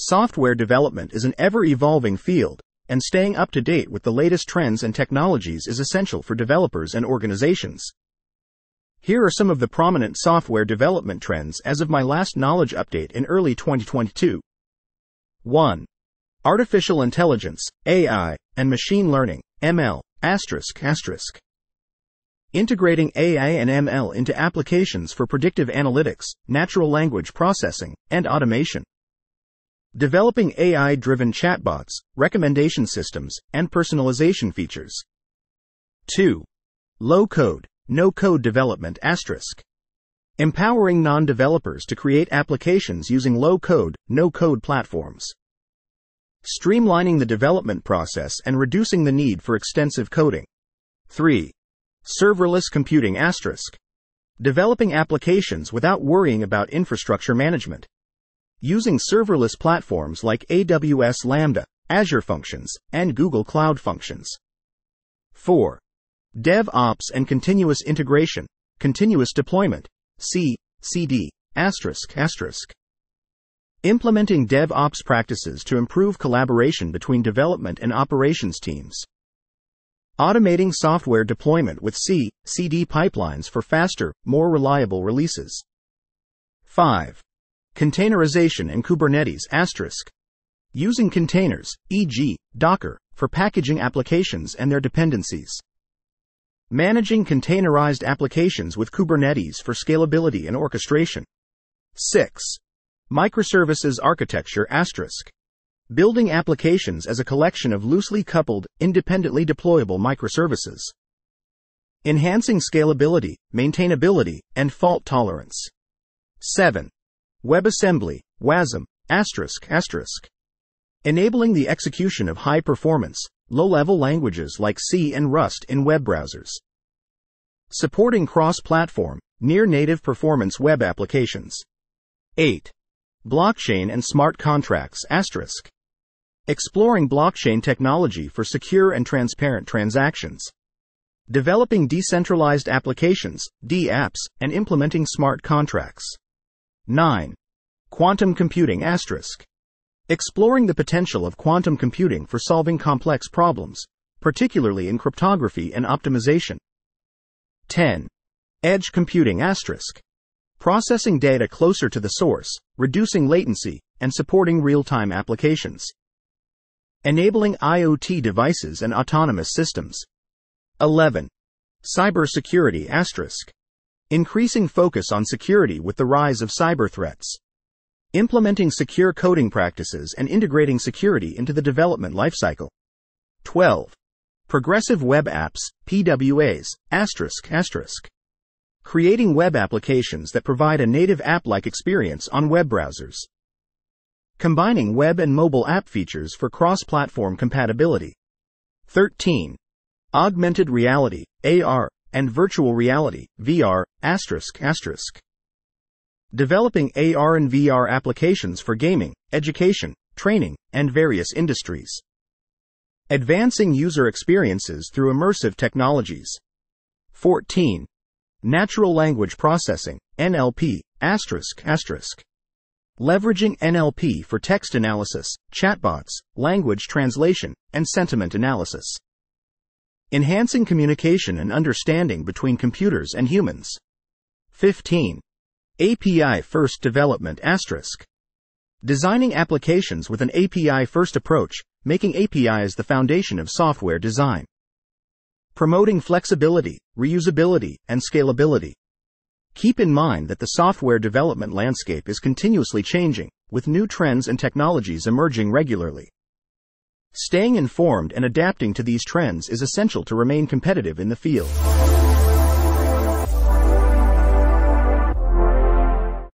Software development is an ever-evolving field, and staying up to date with the latest trends and technologies is essential for developers and organizations. Here are some of the prominent software development trends as of my last knowledge update in early 2022. 1. Artificial intelligence, AI, and machine learning, ML, ***. Integrating AI and ML into applications for predictive analytics, natural language processing, and automation. Developing AI-driven chatbots, recommendation systems, and personalization features. 2. Low-code, no-code development ***. Empowering non-developers to create applications using low-code, no-code platforms. Streamlining the development process and reducing the need for extensive coding. 3. Serverless computing ***. Developing applications without worrying about infrastructure management. Using serverless platforms like AWS Lambda, Azure Functions, and Google Cloud Functions. 4. DevOps and continuous integration, continuous deployment, CI/CD ***. Implementing DevOps practices to improve collaboration between development and operations teams. Automating software deployment with CI/CD pipelines for faster, more reliable releases. 5. Containerization and Kubernetes ***. Using containers, e.g., Docker, for packaging applications and their dependencies. Managing containerized applications with Kubernetes for scalability and orchestration. 6. Microservices architecture ***. Building applications as a collection of loosely coupled, independently deployable microservices. Enhancing scalability, maintainability, and fault tolerance. 7. WebAssembly, WASM ***. Enabling the execution of high-performance, low-level languages like C and Rust in web browsers. Supporting cross-platform, near-native performance web applications. 8. Blockchain and smart contracts ***. Exploring blockchain technology for secure and transparent transactions. Developing decentralized applications, DApps, and implementing smart contracts. 9. Quantum computing ***. Exploring the potential of quantum computing for solving complex problems, particularly in cryptography and optimization. 10. Edge computing ***. Processing data closer to the source, reducing latency, and supporting real-time applications. Enabling IoT devices and autonomous systems. 11. Cybersecurity ***. Increasing focus on security with the rise of cyber threats. Implementing secure coding practices and integrating security into the development lifecycle. 12. Progressive web apps, PWAs ***. Creating web applications that provide a native app-like experience on web browsers. Combining web and mobile app features for cross-platform compatibility. 13. Augmented reality, AR, and virtual reality, VR ***. Developing AR and VR applications for gaming, education, training, and various industries. Advancing user experiences through immersive technologies. 14. Natural language processing, NLP ***. Leveraging NLP for text analysis, chatbots, language translation, and sentiment analysis. Enhancing communication and understanding between computers and humans. 15. API-first development ***. Designing applications with an API-first approach, making APIs the foundation of software design. Promoting flexibility, reusability, and scalability. Keep in mind that the software development landscape is continuously changing, with new trends and technologies emerging regularly. Staying informed and adapting to these trends is essential to remain competitive in the field.